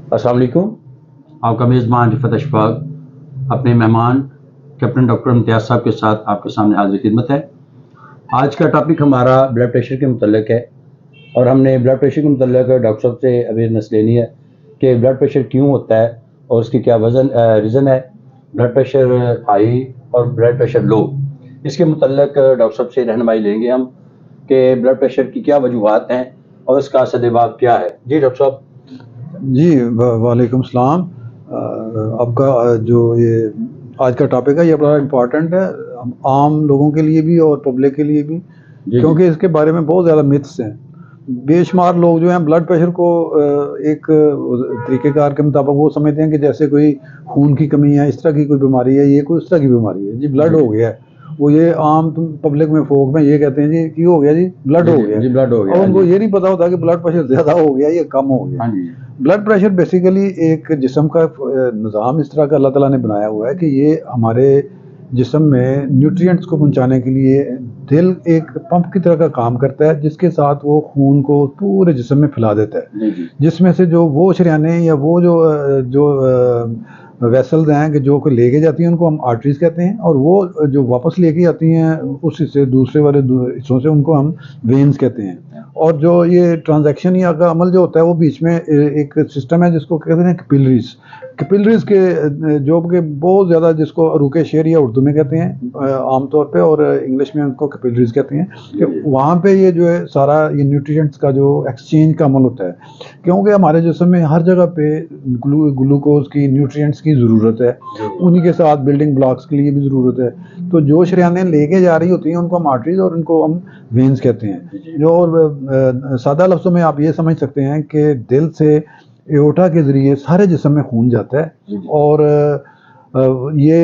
अस्सलाम वालेकुम। आपका मेज़बान रिफ़त अशफाक अपने मेहमान कैप्टन डॉक्टर इम्तियाज़ साहब के साथ आपके सामने हाज़िर खिदमत है। आज का टॉपिक हमारा ब्लड प्रेशर के मुतल्लिक़ है और हमने ब्लड प्रेशर के मुतल्लिक़ डॉक्टर साहब से अवेयरनेस लेनी है कि ब्लड प्रेशर क्यों होता है और उसकी क्या रीज़न है, ब्लड प्रेशर हाई और ब्लड प्रेशर लो। इसके मुतल्लिक़ डॉक्टर साहब से रहनुमाई लेंगे हम कि ब्लड प्रेशर की क्या वजूहात हैं और इसका असर-ए-दवाब क्या है। जी डॉक्टर साहब। जी वालेकुम सलाम। आपका जो ये आज का टॉपिक है ये बड़ा इम्पोर्टेंट है आम लोगों के लिए भी और पब्लिक के लिए भी, क्योंकि इसके बारे में बहुत ज़्यादा मिथ्स हैं। बेशुमार लोग जो हैं ब्लड प्रेशर को एक तरीक़ेकार के मुताबिक वो समझते हैं कि जैसे कोई खून की कमी है, इस तरह की कोई बीमारी है, ये कोई इस तरह की बीमारी है जी, ब्लड हो गया है। वो ये आम पब्लिक में फोक में ये कहते हैं जी कि हो गया जी, ब्लड हो गया जी, ब्लड हो गया। और उनको ये नहीं पता होता कि ब्लड प्रेशर ज़्यादा हो गया या कम हो गया। ब्लड प्रेशर बेसिकली एक जिस्म का निज़ाम इस तरह का अल्लाह ताला ने बनाया हुआ है कि ये हमारे जिस्म में न्यूट्रिएंट्स को पहुंचाने के लिए दिल एक पंप की तरह का काम करता है, जिसके साथ वो खून को पूरे जिस्म में फैला देता है, जिसमें से जो वो शरियानें या वो जो वेसल्स हैं कि जो को लेके जाती हैं उनको हम आर्टरीज कहते हैं, और वो जो वापस लेके आती हैं उस हिस्से दूसरे वाले हिस्सों से उनको हम वेन्स कहते हैं। और जो ये ट्रांजैक्शन या का अमल जो होता है वो बीच में एक सिस्टम है जिसको कहते हैं कैपिलरीज के जो कि बहुत ज़्यादा जिसको अरूके शेर या उर्दू में कहते हैं आमतौर पे, और इंग्लिश में उनको कैपिलरीज कहते हैं कि वहाँ पे ये जो है सारा ये न्यूट्रिएंट्स का जो एक्सचेंज का अमल होता है, क्योंकि हमारे जिस्म में हर जगह पे ग्लूकोज की न्यूट्रिएंट्स की ज़रूरत है, उन्हीं के साथ बिल्डिंग ब्लॉक्स के लिए भी ज़रूरत है। तो जो शरियानें लेके जा रही होती हैं उनको हम आर्टरीज और उनको हम वेन्स कहते हैं। जो और सादा लफ्ज़ों में आप ये समझ सकते हैं कि दिल से एओर्टा के ज़रिए सारे जिस्म में खून जाता है और ये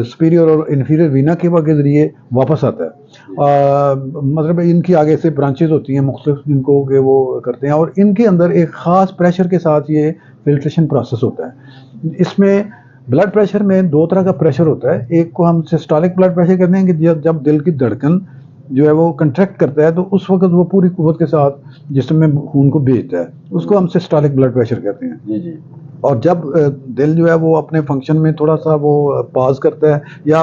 सुपीरियर और इन्फीरियर वीना केवा के ज़रिए वापस आता है। मतलब इनकी आगे से ब्रांचेज होती हैं मुख्तलिफ जिनको कि वो करते हैं, और इनके अंदर एक ख़ास प्रेशर के साथ ये फिल्ट्रेशन प्रोसेस होता है। इसमें ब्लड प्रेशर में दो तरह का प्रेशर होता है, एक को हम सिस्टोलिक ब्लड प्रेशर कहते हैं कि जब दिल की धड़कन जो है वो कंट्रैक्ट करता है तो उस वक्त वो पूरी कुव्वत के साथ जिस्म में खून को भेजता है, उसको हम सिस्टोलिक ब्लड प्रेशर कहते हैं। और जब दिल जो है वो अपने फंक्शन में थोड़ा सा वो पाज करता है, या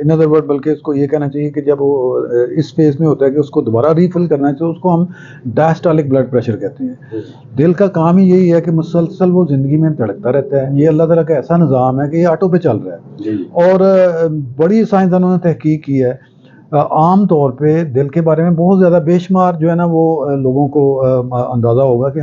इन अदर वर्ड बल्कि इसको ये कहना चाहिए कि जब वो इस फेज में होता है कि उसको दोबारा रीफिल करना है तो उसको हम डायस्टोलिक ब्लड प्रेशर कहते हैं। दिल का काम ही यही है कि मुसलसल वो ज़िंदगी में धड़कता रहता है। ये अल्लाह ताला का ऐसा निज़ाम है कि ये ऑटो पे चल रहा है, और बड़ी साइंसदानों ने तहकीक की है। आम तौर पे दिल के बारे में बहुत ज़्यादा बेशुमार जो है ना वो लोगों को अंदाज़ा होगा कि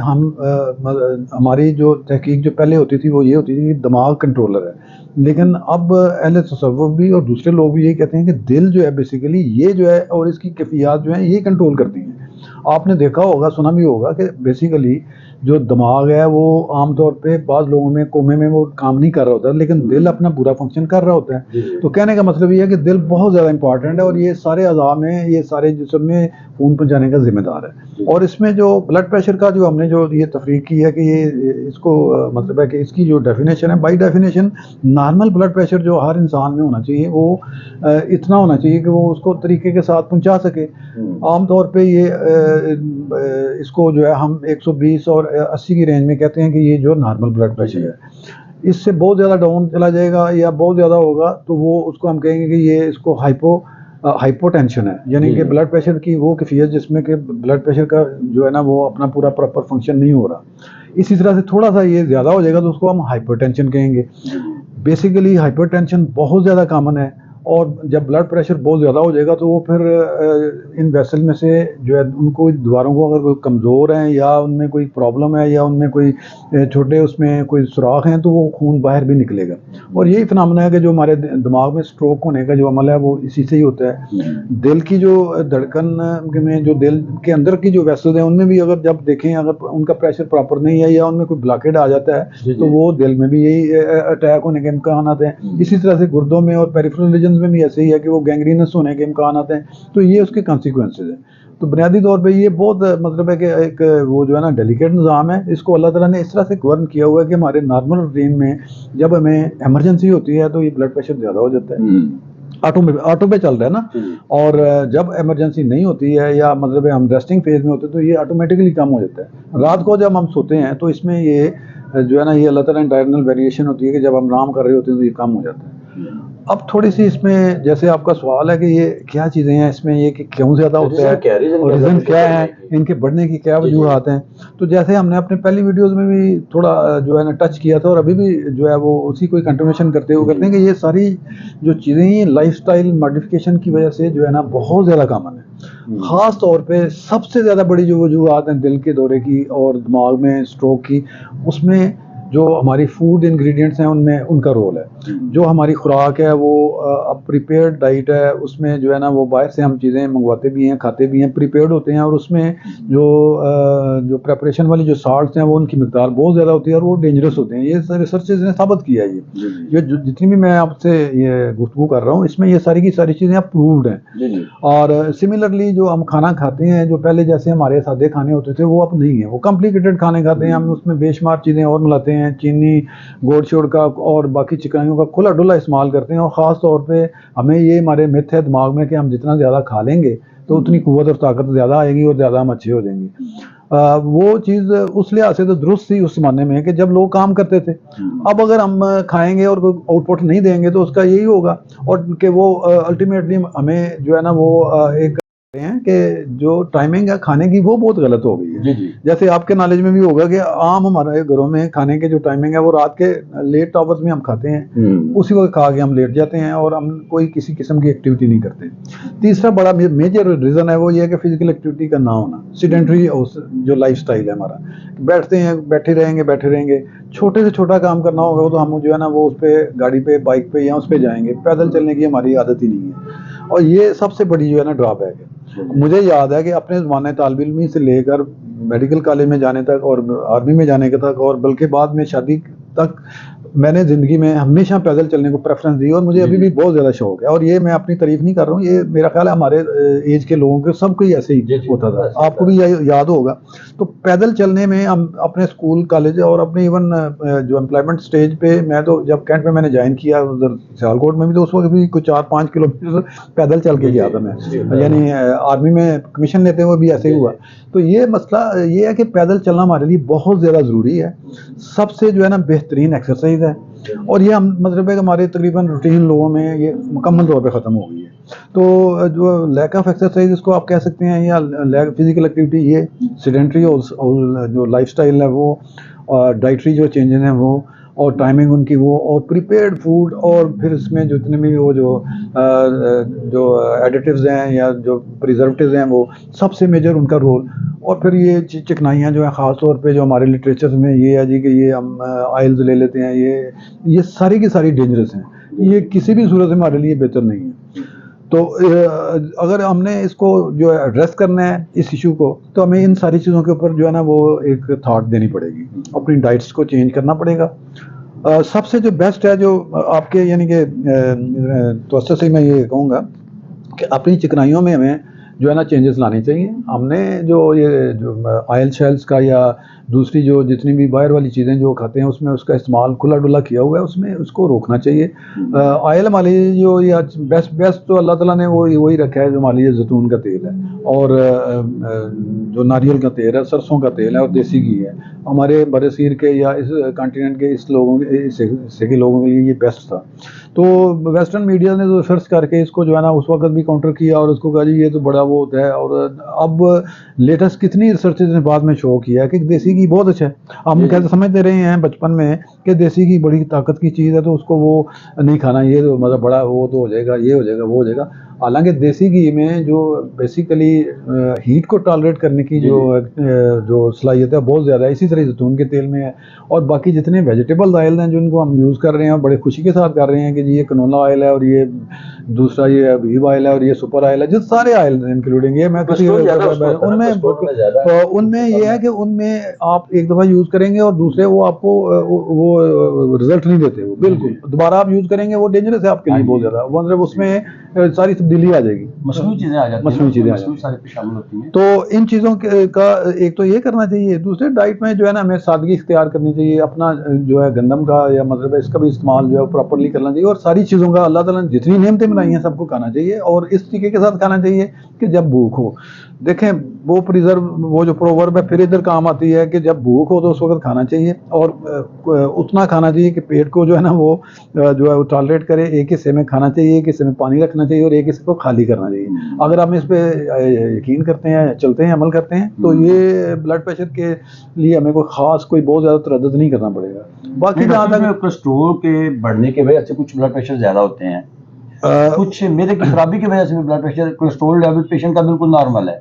हमारी जो तहकीक जो पहले होती थी वो ये होती थी कि दिमाग कंट्रोलर है, लेकिन अब अहले तसव्वुफ़ भी और दूसरे लोग भी यही कहते हैं कि दिल जो है बेसिकली ये जो है और इसकी कैफियत जो है ये कंट्रोल करती हैं। आपने देखा होगा, सुना भी होगा कि बेसिकली जो दिमाग है वो आमतौर पे बाज़ लोगों में कोमे में वो काम नहीं कर रहा होता, लेकिन दिल अपना पूरा फंक्शन कर रहा होता है। तो कहने का मतलब ये है कि दिल बहुत ज़्यादा इंपॉर्टेंट है और ये सारे अज़ा में, ये सारे जिस्म में खून पहुँचाने का ज़िम्मेदार है। और इसमें जो ब्लड प्रेशर का जो हमने जो ये तफरीक की है कि ये इसको मतलब है कि इसकी जो डेफिनेशन है, by definition normal blood pressure जो हर इंसान में होना चाहिए वो इतना होना चाहिए कि वो उसको तरीके के साथ पहुँचा सके। आमतौर पे ये इसको जो है हम 120 और 80 की रेंज में कहते हैं कि ये जो नॉर्मल ब्लड प्रेशर है। इससे बहुत ज़्यादा डाउन चला जाएगा या बहुत ज़्यादा होगा तो वो उसको हम कहेंगे कि ये इसको हाइपोटेंशन है, यानी कि ब्लड प्रेशर की वो कैफियत जिसमें कि ब्लड प्रेशर का जो है ना वो अपना पूरा प्रॉपर फंक्शन नहीं हो रहा। इसी तरह से थोड़ा सा ये ज़्यादा हो जाएगा तो उसको हम हाइपरटेंशन कहेंगे। बेसिकली हाइपरटेंशन बहुत ज़्यादा कॉमन है, और जब ब्लड प्रेशर बहुत ज़्यादा हो जाएगा तो वो फिर इन वेसल में से जो है उनको दीवारों को अगर कोई कमज़ोर हैं या उनमें कोई प्रॉब्लम है या उनमें कोई छोटे उसमें कोई सुराख हैं तो वो खून बाहर भी निकलेगा। और यही फिनोमेना है कि जो हमारे दिमाग में स्ट्रोक होने का जो अमल है वो इसी से ही होता है। दिल की जो धड़कन में जो दिल के अंदर की जो वेसल्स हैं उनमें भी अगर जब देखें अगर उनका प्रेशर प्रॉपर नहीं है या उनमें कोई ब्लॉकेड आ जाता है तो वो दिल में भी यही अटैक होने के इम्कान आते हैं। इसी तरह से गुर्दों में और पेरिफेरल रीजन में भी ऐसे ही है कि वो गैंग्रीनस होने के इम्कान आते हैं। तो ये उसके कॉन्सिक्वेंसेज हैं। तो बुनियादी तौर पे ये बहुत मतलब है कि एक वो जो है ना डेलिकेट निज़ाम है, इसको अल्लाह ताला ने इस तरह से गवर्न किया हुआ है कि हमारे नॉर्मल रूटीन में जब हमें इमरजेंसी होती है तो ये ब्लड प्रेशर ज़्यादा हो जाता है। ऑटो पे चल रहा है ना। और जब इमरजेंसी नहीं होती है या मतलब हम रेस्टिंग फेज में होते हैं तो ये ऑटोमेटिकली कम हो जाता है। रात को जब हम सोते हैं तो इसमें ये जो है ना ये अल्लाह ताला इंटरनल वेरिएशन होती है कि जब हम आराम कर रहे होते हैं तो ये कम हो जाता है। अब थोड़ी सी इसमें जैसे आपका सवाल है कि ये क्या चीज़ें हैं इसमें, ये कि क्यों ज़्यादा होता है और रीज़न क्या है, इनके बढ़ने की क्या वजूहत हैं। तो जैसे हमने अपने पहली वीडियोस में भी थोड़ा जो है ना टच किया था और अभी भी जो है वो उसी को कंटिन्यूएशन करते हुए करते हैं कि ये सारी जो चीज़ें ये लाइफस्टाइल मॉडिफिकेशन की वजह से जो है ना बहुत ज़्यादा कॉमन है। ख़ास तौर पे सबसे ज़्यादा बड़ी जो वजूहत हैं दिल के दौरे की और दिमाग में स्ट्रोक की, उसमें जो हमारी फूड इंग्रेडिएंट्स हैं उनमें उनका रोल है। जो हमारी खुराक है वो अब प्रिपेयर्ड डाइट है, उसमें जो है ना वो बाहर से हम चीज़ें मंगवाते भी हैं, खाते भी हैं, प्रिपेयर्ड होते हैं और उसमें जो प्रेपरेशन वाली जो साल्ट्स हैं वो उनकी मिकदार बहुत ज़्यादा होती है और वो डेंजरस होते हैं। ये रिसर्चेज ने साबित किया है ये जितनी भी मैं आपसे ये गुफ्तगू कर रहा हूँ इसमें ये सारी की सारी चीज़ें अप्रूव्ड हैं। और सिमिलरली जो हम खाना खाते हैं, जो पहले जैसे हमारे सादे खाने होते थे वो अब नहीं है, वो कॉम्प्लिकेटेड खाने खाते हैं हम, उसमें बेशुमार चीज़ें और मिलाते हैं, चीनी, गोड़ शोड़ का और बाकी चिकनाइयों का खुला डुला इस्तेमाल करते हैं। और ख़ास तौर पे हमें ये हमारे मिथ है दिमाग में कि हम जितना ज़्यादा खा लेंगे तो उतनी कुव्वत और ताकत ज़्यादा आएगी और ज़्यादा हम अच्छे हो जाएंगे। वो चीज़ उस लिहाज से तो दुरुस्त थी उस ज़माने में कि जब लोग काम करते थे। अब अगर हम खाएंगे और कोई आउटपुट नहीं देंगे तो उसका यही होगा और कि वो अल्टीमेटली हमें जो है ना वो एक हैं कि जो टाइमिंग है खाने की वो बहुत गलत हो गई है। जैसे आपके नॉलेज में भी होगा कि आम हमारे घरों में खाने के जो टाइमिंग है वो रात के लेट आवर्स में हम खाते हैं, उसी वक्त खा के हम लेट जाते हैं और हम कोई किसी किस्म की एक्टिविटी नहीं करते। तीसरा बड़ा मेजर रीज़न है वो ये है कि फिजिकल एक्टिविटी का ना होना, सीडेंटरी जो लाइफस्टाइल है हमारा, बैठते हैं बैठे रहेंगे, छोटे से छोटा काम करना होगा तो हम जो है ना वो उस पर गाड़ी पे, बाइक पे या उस पर जाएंगे, पैदल चलने की हमारी आदत ही नहीं है। और ये सबसे बड़ी जो है ना ड्रॉबैक है। मुझे याद है कि अपने ज़माने तालिब इल्मी से लेकर मेडिकल कॉलेज में जाने तक और आर्मी में जाने के तक और बल्कि बाद में शादी तक मैंने ज़िंदगी में हमेशा पैदल चलने को प्रेफरेंस दी और मुझे अभी भी बहुत ज़्यादा शौक है। और ये मैं अपनी तारीफ नहीं कर रहा हूँ, ये मेरा ख्याल है हमारे एज के लोगों के सबको ही ऐसे ही होता था, आपको भी याद होगा। तो पैदल चलने में हम अपने स्कूल कॉलेज और अपने इवन जो एम्प्लॉयमेंट स्टेज पे, मैं तो जब कैंट में मैंने ज्वाइन किया उधर सियालकोट में भी, तो उस वक्त भी कुछ 4-5 किलोमीटर पैदल चल के गया था मैं, यानी आर्मी में कमीशन लेते हुए भी ऐसे ही हुआ। तो ये मसला ये है कि पैदल चलना हमारे लिए बहुत ज़्यादा ज़रूरी है, सबसे जो है ना बेहतरीन एक्सरसाइज है। और ये हम मतलब है कि हमारे तकरीबन रूटीन लोगों में ये मुकम्मल तौर पे ख़त्म हो गई है। तो जो लैक ऑफ एक्सरसाइज इसको आप कह सकते हैं या लैक फिजिकल एक्टिविटी, ये सीडेंटरी और जो लाइफस्टाइल है वो, और डाइटरी जो चेंजेस हैं वो, और टाइमिंग उनकी वो, और प्रिपेयर्ड फूड, और फिर इसमें जितने भी वो जो एडिटिव्स हैं या जो प्रिजर्वेटिव्स हैं वो सबसे मेजर उनका रोल। और फिर ये चिकनाइयाँ जो हैं ख़ास तौर पे जो हमारे लिटरेचर में ये है जी कि ये हम ऑयल्स ले लेते हैं, ये सारी की सारी डेंजरस हैं, ये किसी भी सूरत में हमारे लिए बेहतर नहीं है। तो अगर हमने इसको जो है एड्रेस करना है इस इशू को, तो हमें इन सारी चीज़ों के ऊपर जो है ना वो एक थाट देनी पड़ेगी, अपनी डाइट्स को चेंज करना पड़ेगा। सबसे जो बेस्ट है जो आपके यानी कि तो से मैं ये कहूँगा कि अपनी चिकनाइयों में हमें जो है ना चेंजेस लाने चाहिए। हमने जो ऑयल शेल्स का या दूसरी जो जितनी भी बाहर वाली चीज़ें जो खाते हैं उसमें उसका इस्तेमाल खुला डुला किया हुआ है, उसमें उसको रोकना चाहिए। ऑयल मान लीजिए जो या बेस्ट तो अल्लाह ताला ने वही रखा है, जो मान लीजिए जैतून का तेल है और जो नारियल का तेल है, सरसों का तेल है और देसी घी है। हमारे बरसीर के या इस कॉन्टिनेंट के इस हिस्से के लोगों के लिए ये बेस्ट था। तो वेस्टर्न मीडिया ने तो सर्च करके इसको जो है ना उस वक्त भी काउंटर किया और उसको कहा जी ये तो बड़ा वो होता है। और अब लेटेस्ट कितनी रिसर्चेज ने बाद में शो किया है कि देसी घी बहुत अच्छा है। हम कहते समझते रहे हैं बचपन में कि देसी घी बड़ी ताकत की चीज़ है तो उसको वो नहीं खाना, ये तो मतलब बड़ा वो तो हो जाएगा, ये हो जाएगा, वो हो जाएगा। हालांकि देसी घी में जो बेसिकली हीट को टॉलरेट करने की जो सलाहियत है बहुत ज़्यादा है, इसी तरह जैतून के तेल में है। और बाकी जितने वेजिटेबल ऑयल हैं जिनको हम यूज़ कर रहे हैं बड़े खुशी के साथ कर रहे हैं कि जी ये कनोला ऑयल है और ये दूसरा ये अबीब ऑयल है और ये सुपर ऑयल है, जो सारे ऑयल इंक्लूडिंग ये मैं किसी उनमें ये है कि उनमें आप एक दफ़ा यूज़ करेंगे और दूसरे वो आपको वो रिजल्ट नहीं देते, वो बिल्कुल दोबारा आप यूज़ करेंगे वो डेंजरस है आपके लिए बहुत ज़्यादा। मतलब उसमें सारी तब्दीली आ जाएगी, मसनूई चीजें आ जाती हैं, मसनूई चीजें आ मसनूई सारी पे शामिल होती हैं। तो इन चीज़ों का एक तो ये करना चाहिए। दूसरे डाइट में जो है ना हमें सादगी इख्तियार करनी चाहिए, अपना जो है गंदम का या मतलब इसका भी इस्तेमाल जो है प्रॉपरली करना चाहिए, और सारी चीज़ों का अल्लाह ताला ने जितनी नेमतें बनाई हैं सबको खाना चाहिए, और इस तरीके के साथ खाना चाहिए कि जब भूख हो। देखें वो प्रिजर्व, वो जो प्रोवर्ब है फिर इधर काम आती है कि जब भूख हो तो उस वक्त खाना चाहिए, और उतना खाना चाहिए कि पेट को जो है ना वो जो है वो टॉलरेट करे। एक हिस्से में खाना चाहिए, एक हिस्से में पानी रखना चाहिए, और एक हिस्से को खाली करना चाहिए। अगर हम इस पे यकीन करते हैं, चलते हैं, अमल करते हैं, तो ये ब्लड प्रेशर के लिए हमें कोई खास कोई बहुत ज़्यादा तरद्दुद नहीं करना पड़ेगा। बाकी जहाँ तक कोलेस्ट्रोल के बढ़ने की वजह से कुछ ब्लड प्रेशर ज्यादा होते हैं, कुछ मेदे की खराबी की वजह से भी blood pressure, cholesterol level patient का बिल्कुल नॉर्मल है,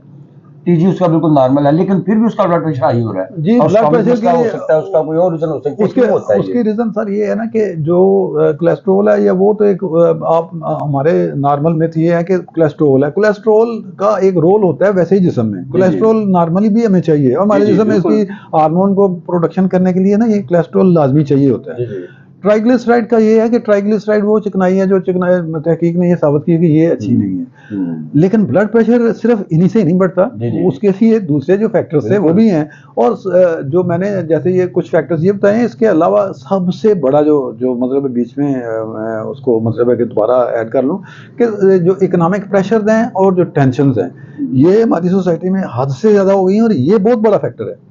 टीजी उसका बिल्कुल नॉर्मल है, लेकिन फिर भी उसका ब्लड प्रेशर हाई हो रहा है। जी, ब्लड प्रेशर की हो सकता है, उसका कोई और रीजन हो सकता है, क्यों होता है उसकी रीज़न सर ये है ना कि जो कोलेस्ट्रोल है, या वो तो एक आप हमारे नॉर्मल मिथ ये है कि कोलेस्ट्रोल है, कोलेस्ट्रोल का एक रोल होता है वैसे ही जिस्म में। कोलेस्ट्रोल नॉर्मली भी हमें चाहिए, और हमारे जिस्म में इसकी हार्मोन को प्रोडक्शन करने के लिए ना ये कोलेस्ट्रोल लाजमी चाहिए होता है। ट्राइग्लिसराइड का ये है कि ट्राइग्लिसराइड वो चिकनाई है जो चिकनाई तहकीक ने ये साबित की कि ये अच्छी नहीं है, लेकिन ब्लड प्रेशर सिर्फ इन्हीं से नहीं बढ़ता, उसके लिए दूसरे जो फैक्टर्स है वो भी हैं। और जो मैंने जैसे ये कुछ फैक्टर्स ये बताए हैं, इसके अलावा सबसे बड़ा जो मतलब बीच में मैं उसको मतलब है कि दोबारा ऐड कर लूँ कि जो इकोनॉमिक प्रेशर हैं और जो टेंशन हैं, ये हमारी सोसाइटी में हद से ज़्यादा हो गई हैं, और ये बहुत बड़ा फैक्टर है।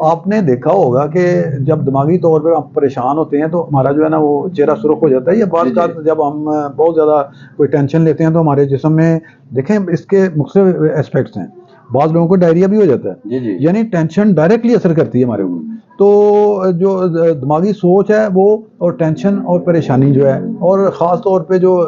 आपने देखा होगा कि जब दिमागी तौर पे हम परेशान होते हैं तो हमारा जो है ना वो चेहरा सुर्ख हो जाता है, या बात जब हम बहुत ज़्यादा कोई टेंशन लेते हैं तो हमारे जिस्म में देखें इसके मुख्तलिफ एस्पेक्ट्स हैं। बाज़ लोगों को डायरिया भी हो जाता है, यानी टेंशन डायरेक्टली असर करती है हमारे ऊपर। तो जो दिमागी सोच है वो, और टेंशन और परेशानी जो है, और ख़ास तौर पे जो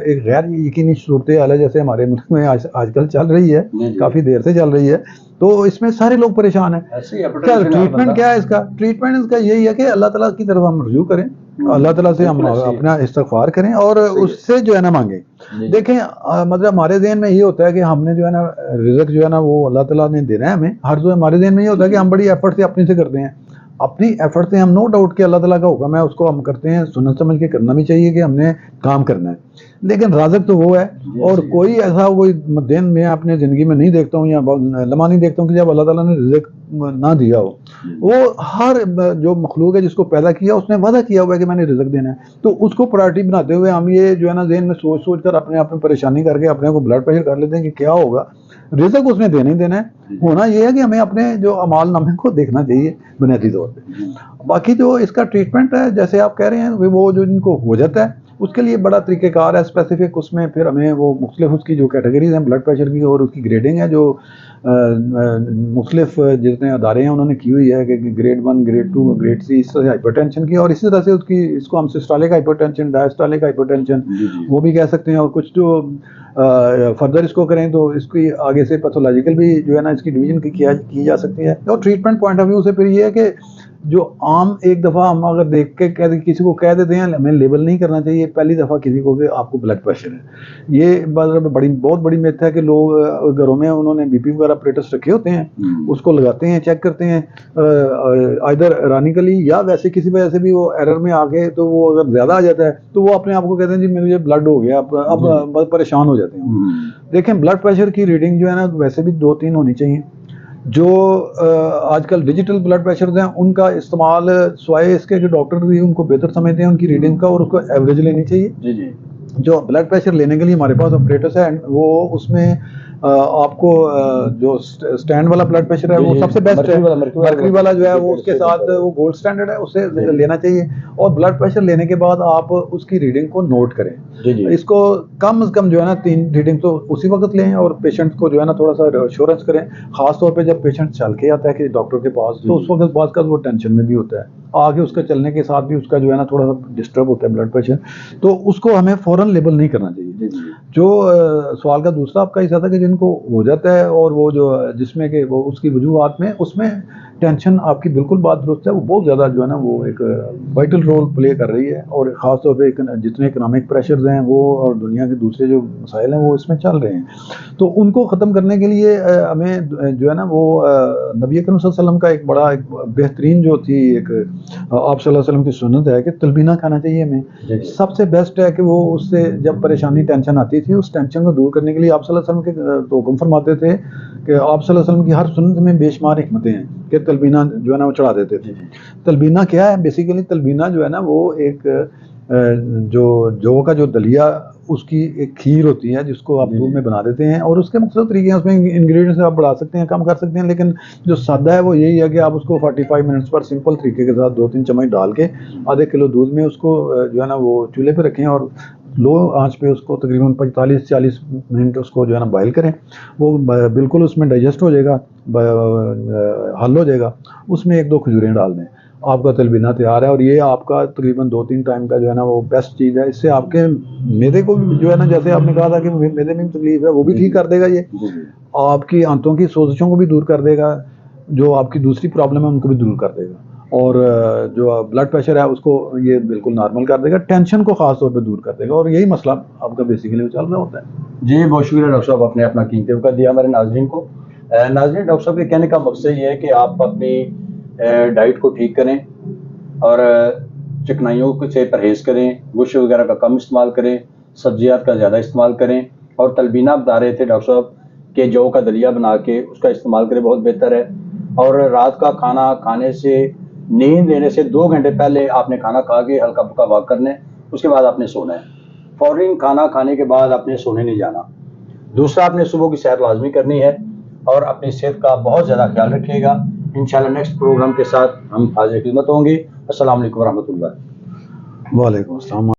एक गैर यकीनी सूरत हाल है जैसे हमारे मुल्क में आजकल चल रही है, काफ़ी देर से चल रही है, तो इसमें सारे लोग परेशान हैं। क्या ट्रीटमेंट क्या है इसका? ट्रीटमेंट इसका यही है कि अल्लाह ताला की तरफ हम रुजू करें, अल्लाह ताला से हम अपना इस्तिग़फ़ार करें, और उससे जो है ना मांगे। देखें मतलब हमारे ज़हन में ये होता है कि हमने जो है ना रिज़्क़ जो है ना वो अल्लाह ताला ने देना है हमें, हर जो हमारे ज़हन में ये होता है कि हम बड़ी एफर्ट से अपने से करते हैं, अपनी एफर्ट से हम नो डाउट कि अल्लाह ताला का हुक्म है उसको हम करते हैं, सुनत समझ के करना भी चाहिए कि हमने काम करना है, लेकिन राज़िक़ तो वो है। और कोई ऐसा कोई दिन मैं अपने ज़िंदगी में नहीं देखता हूँ, या लम्हा नहीं देखता हूँ कि जब अल्लाह ताला ने रिज़्क़ ना दिया हो। वो हर जो मखलूक है जिसको पैदा किया उसने वादा किया हुआ है कि मैंने रिज़्क़ देना है, तो उसको प्रायोरिटी बनाते हुए हम ये जो है ना ज़हन में सोच सोच कर अपने आप में परेशानी करके अपने को ब्लड प्रेशर कर लेते हैं कि क्या होगा। रिज़्क़ उसने देना ही देना है। होना ये है कि हमें अपने जो अमाल नामे को देखना चाहिए बुनियादी तौर पे। बाकी जो इसका ट्रीटमेंट है जैसे आप कह रहे हैं, वो जो इनको हो जाता है उसके लिए बड़ा तरीक़ेकार है स्पेसिफिक, उसमें फिर हमें वो मुख्तलिफ उसकी जो कैटेगरीज हैं ब्लड प्रेशर की, और उसकी ग्रेडिंग है जो मुख्तलिफ जितने अदारे हैं उन्होंने की हुई है कि ग्रेड 1, ग्रेड 2, ग्रेड 3, इस तरह से हाइपरटेंशन की, और इसी तरह से उसकी इसको हम सिस्टोलिक हाइपरटेंशन, डायस्टोलिक हाइपरटेंशन वो भी कह सकते हैं। और कुछ जो फर्दर इसको करें तो इसकी आगे से पैथोलॉजिकल भी जो है ना इसकी डिवीजन की जा सकती है। और ट्रीटमेंट पॉइंट ऑफ व्यू से फिर ये है कि जो आम एक दफ़ा हम अगर देख के किसी को कह देते हैं, हमें लेबल नहीं करना चाहिए पहली दफ़ा किसी को कि आपको ब्लड प्रेशर है। ये बहुत बड़ी मिथ है कि लोग घरों में उन्होंने बीपी वगैरह अपरेटस रखे होते हैं, उसको लगाते हैं, चेक करते हैं, इधर इरानिकली या वैसे किसी वजह से भी वो एरर में आ गए, तो वो अगर ज़्यादा आ जाता है तो वो अपने आप को कहते हैं जी मुझे ब्लड हो गया, अब बहुत परेशान हो जाते हैं। देखें ब्लड प्रेशर की रीडिंग जो है ना वैसे भी 2-3 होनी चाहिए। जो आजकल डिजिटल ब्लड प्रेशर हैं उनका इस्तेमाल स्वाय इसके कि डॉक्टर भी उनको बेहतर समझते हैं उनकी रीडिंग का, और उसको एवरेज लेनी चाहिए। जो ब्लड प्रेशर लेने के लिए हमारे पास ऑपरेटर्स है वो उसमें आपको जो स्टैंड वाला ब्लड प्रेशर है वो सबसे बेस्ट है। मर्करी वाला जो है वो उसके साथ वो गोल्ड स्टैंडर्ड है, उससे लेना चाहिए। और ब्लड प्रेशर लेने के बाद आप उसकी रीडिंग को नोट करें। इसको कम से कम जो है ना 3 रीडिंग तो उसी वक्त लें, और पेशेंट को जो है ना थोड़ा सा एश्योरेंस करें, खासतौर पर जब पेशेंट चल के आता है कि डॉक्टर के पास, तो उस वक्त बाद का वो टेंशन में भी होता है, आगे उसका चलने के साथ भी उसका जो है ना थोड़ा सा डिस्टर्ब होता है ब्लड प्रेशर, तो उसको हमें फ़ौरन लेबल नहीं करना चाहिए। जो सवाल का दूसरा आपका हिस्सा था कि जिनको हो जाता है और वो जो जिसमें कि वो उसकी वजूहात में उसमें टेंशन आपकी बिल्कुल बात दुरुस्त है, वो बहुत ज़्यादा जो है ना वो एक वाइटल रोल प्ले कर रही है, और ख़ास तौर पे जितने इकोनॉमिक प्रेशर्स हैं वो और दुनिया के दूसरे जो मसाइल हैं वो इसमें चल रहे हैं। तो उनको ख़त्म करने के लिए हमें जो है ना वो नबी अकरम सल्लल्लाहु अलैहि वसल्लम का एक बड़ा एक बेहतरीन जो थी एक आप सल्लल्लाहु अलैहि वसल्लम की सुन्नत है कि तलबीना खाना चाहिए हमें। सबसे बेस्ट है कि वो उससे जब परेशानी टेंशन आती थी उस टेंशन को दूर करने के लिए आप सल्लल्लाहु अलैहि वसल्लम के तो हुक्म फरमाते थे कि आप सल्लल्लाहु अलैहि वसल्लम की हर सुन्नत में बेशुमार हिकमतें हैं कि तलबीना जो है ना वो चढ़ा देते थे। तलबीना क्या है बेसिकली? तलबीना जो है ना वो एक जो जौ का जो दलिया उसकी एक खीर होती है जिसको आप दूध में बना देते हैं, और उसके मुख्तलिफ तरीके हैं, उसमें इंग्रेडिएंट्स आप बढ़ा सकते हैं कम कर सकते हैं, लेकिन जो सादा है वो यही है कि आप उसको 45 मिनट्स पर सिंपल तरीके के साथ 2-3 चम्मच डाल के आधे किलो दूध में उसको जो है ना वो चूल्हे पे रखें और लो आंच पे उसको तकरीबन 45-40 मिनट उसको जो है ना बॉयल करें। वो बिल्कुल उसमें डाइजेस्ट हो जाएगा, हल हो जाएगा। उसमें 1-2 खजूरें डाल दें, आपका तलबीना तैयार है, और ये आपका तकरीबन 2-3 टाइम का जो है ना वो बेस्ट चीज़ है। इससे आपके मैदे को भी जो है ना, जैसे आपने कहा था कि मैदे में भी तकलीफ है वो भी ठीक कर देगा ये, आपकी आंतों की सोजिशों को भी दूर कर देगा, जो आपकी दूसरी प्रॉब्लम है उनको भी दूर कर देगा, और जो ब्लड प्रेशर है उसको ये बिल्कुल नॉर्मल कर देगा, टेंशन को खास तौर पे दूर कर देगा, और यही मसला आपका बेसिकली चल रहा होता है। जी बहुत शुक्रिया डॉक्टर साहब, आपने अपना कीमती वक्त दिया हमारे नाज़रीन को। नाज़रीन, डॉक्टर साहब के कहने का मकसद ये है कि आप अपनी डाइट को ठीक करें और चिकनाइयों से परहेज़ करें, गोश्त वगैरह का कम इस्तेमाल करें, सब्जियात का ज़्यादा इस्तेमाल करें, और तलबीना बता रहे थे डॉक्टर साहब कि जौ का दलिया बना के उसका इस्तेमाल करें, बहुत बेहतर है। और रात का खाना खाने से, नींद लेने से 2 घंटे पहले आपने खाना खा के हल्का फुल्का वॉक करना है, उसके बाद आपने सोना है। फ़ौरन खाना खाने के बाद आपने सोने नहीं जाना। दूसरा, आपने सुबह की सैर लाजमी करनी है, और अपनी सेहत का बहुत ज़्यादा ख्याल रखिएगा। इंशाल्लाह नेक्स्ट प्रोग्राम के साथ हम हाज़िर खिदमत होंगे। अस्सलाम वालेकुम रहमतुल्लाह। वालेकुम अस्सलाम।